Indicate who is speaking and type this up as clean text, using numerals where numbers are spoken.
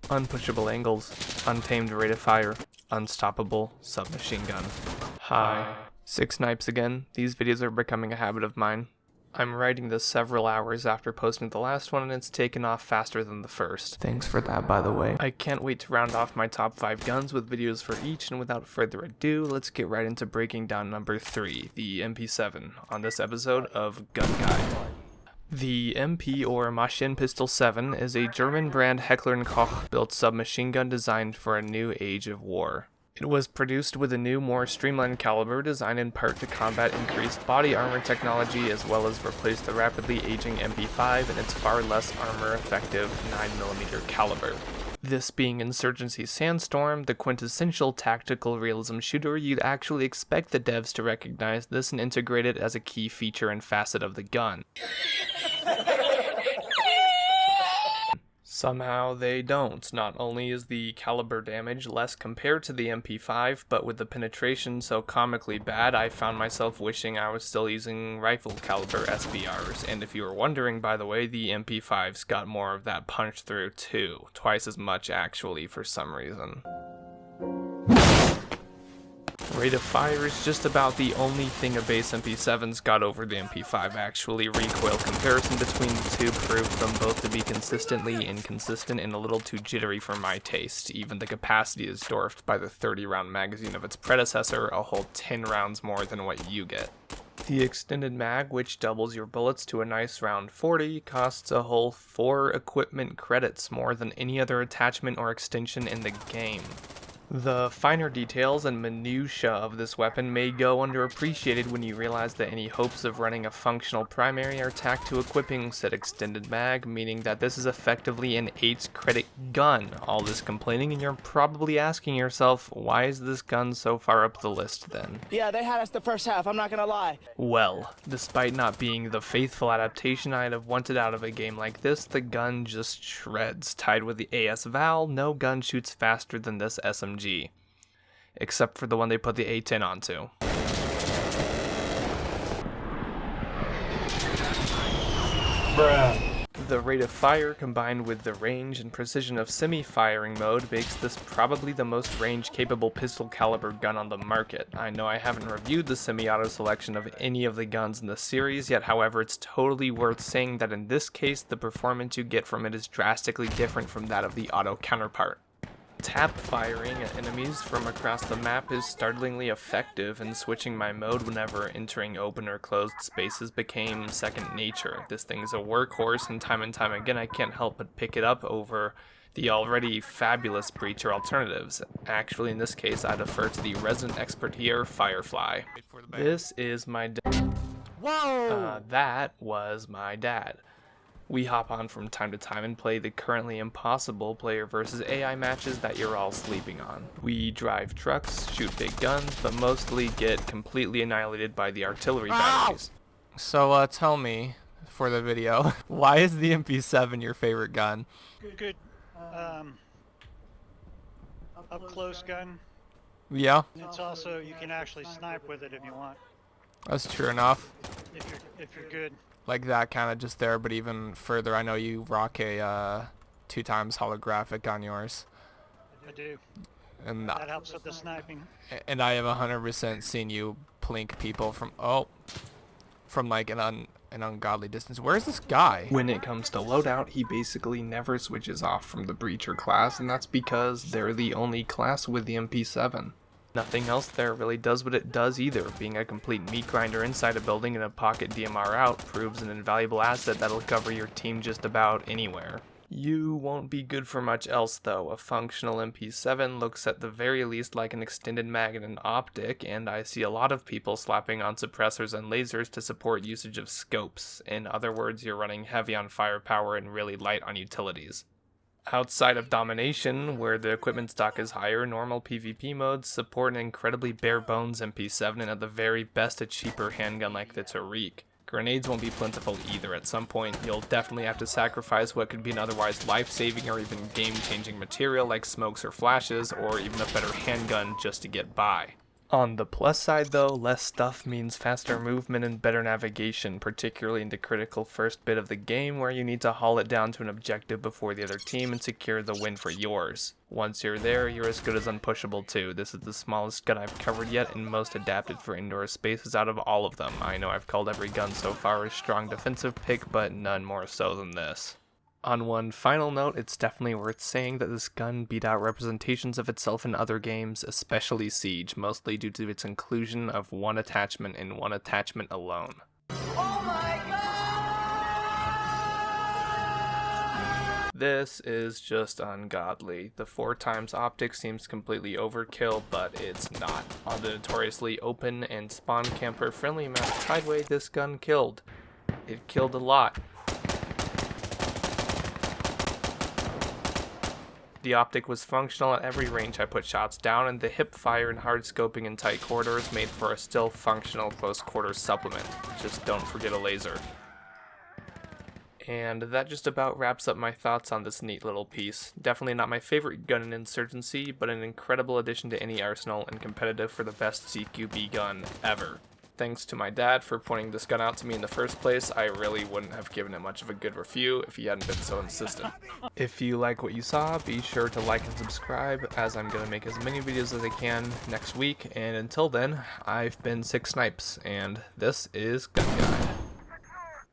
Speaker 1: unpushable angles, untamed rate of fire, unstoppable submachine gun. Hi. 6 snipes again. These videos are becoming a habit of mine. I'm writing this several hours after posting the last one and it's taken off faster than the first. Thanks for that, by the way. I can't wait to round off my top 5 guns with videos for each, and without further ado, let's get right into breaking down number 3, the MP7, on this episode of Gun Guide. The MP or Maschinenpistole 7 is a German brand Heckler & Koch built submachine gun designed for a new age of war. It was produced with a new, more streamlined caliber designed in part to combat increased body armor technology as well as replace the rapidly aging MP5 and its far less armor-effective 9mm caliber. This being Insurgency Sandstorm, the quintessential tactical realism shooter, you'd actually expect the devs to recognize this and integrate it as a key feature and facet of the gun. Somehow they don't. Not only is the caliber damage less compared to the MP5, but with the penetration so comically bad, I found myself wishing I was still using rifle caliber SBRs. And if you were wondering, by the way, the MP5's got more of that punch through too. Twice as much actually for some reason. Rate of fire is just about the only thing a base MP7's got over the MP5 actually. Recoil comparison between the two proved them both to be consistently inconsistent and a little too jittery for my taste. Even the capacity is dwarfed by the 30-round magazine of its predecessor, a whole 10 rounds more than what you get. The extended mag, which doubles your bullets to a nice round 40, costs a whole 4 equipment credits, more than any other attachment or extension in the game. The finer details and minutiae of this weapon may go underappreciated when you realize that any hopes of running a functional primary are tacked to equipping said extended mag, meaning that this is effectively an 8-credit gun. All this complaining, and you're probably asking yourself, why is this gun so far up the list then?
Speaker 2: Yeah, they had us the first half, I'm not gonna lie.
Speaker 1: Well, despite not being the faithful adaptation I'd have wanted out of a game like this, the gun just shreds. Tied with the AS Val, no gun shoots faster than this SMG. Except for the one they put the A10 onto.
Speaker 3: Bruh.
Speaker 1: The rate of fire combined with the range and precision of semi-firing mode makes this probably the most range-capable pistol caliber gun on the market. I know I haven't reviewed the semi-auto selection of any of the guns in the series yet, however it's totally worth saying that in this case the performance you get from it is drastically different from that of the auto counterpart. Tap firing at enemies from across the map is startlingly effective, and switching my mode whenever entering open or closed spaces became second nature. This thing's a workhorse, and time again I can't help but pick it up over the already fabulous breacher alternatives. Actually, in this case, I defer to the resident expert here, Firefly. This is my dad.
Speaker 2: Whoa!
Speaker 1: That was my dad. We hop on from time to time and play the currently impossible player versus AI matches that you're all sleeping on. We drive trucks, shoot big guns, but mostly get completely annihilated by the artillery batteries. So tell me, for the video, why is the MP7 your favorite gun?
Speaker 3: Good, up close gun.
Speaker 1: Yeah,
Speaker 3: It's also, you can actually snipe with it if you want.
Speaker 1: that's true enough.
Speaker 3: If you're good.
Speaker 1: Like that kind of just there, but even further, I know you rock a 2x holographic on yours.
Speaker 3: I do.
Speaker 1: And
Speaker 3: That helps with the sniping.
Speaker 1: I have 100% seen you plink people from like an ungodly distance. Where's this guy? When it comes to loadout, he basically never switches off from the breacher class, and that's because they're the only class with the MP7. Nothing else there really does what it does either. Being a complete meat grinder inside a building and a pocket DMR out proves an invaluable asset that'll cover your team just about anywhere. You won't be good for much else though. A functional MP7 looks at the very least like an extended mag and an optic, and I see a lot of people slapping on suppressors and lasers to support usage of scopes. In other words, you're running heavy on firepower and really light on utilities. Outside of domination, where the equipment stock is higher, normal PvP modes support an incredibly bare-bones MP7 and at the very best a cheaper handgun like the Tariq. Grenades won't be plentiful either. At some point, you'll definitely have to sacrifice what could be an otherwise life-saving or even game-changing material like smokes or flashes, or even a better handgun just to get by. On the plus side though, less stuff means faster movement and better navigation, particularly in the critical first bit of the game where you need to haul it down to an objective before the other team and secure the win for yours. Once you're there, you're as good as unpushable too. This is the smallest gun I've covered yet and most adapted for indoor spaces out of all of them. I know I've called every gun so far a strong defensive pick, but none more so than this. On one final note, it's definitely worth saying that this gun beat out representations of itself in other games, especially Siege, mostly due to its inclusion of one attachment and one attachment alone.
Speaker 2: Oh my god!
Speaker 1: This is just ungodly. The 4x optic seems completely overkill, but it's not. On the notoriously open and spawn camper friendly map Tideway, this gun killed. It killed a lot. The optic was functional at every range I put shots down, and the hip fire and hard scoping in tight corridors made for a still functional close quarters supplement. Just don't forget a laser. And that just about wraps up my thoughts on this neat little piece. Definitely not my favorite gun in Insurgency, but an incredible addition to any arsenal and competitive for the best CQB gun ever. Thanks to my dad for pointing this gun out to me in the first place. I really wouldn't have given it much of a good review if he hadn't been so insistent. If you like what you saw, be sure to like and subscribe, as I'm going to make as many videos as I can next week. And until then, I've been 6 Snipes, and this is Gun Guy.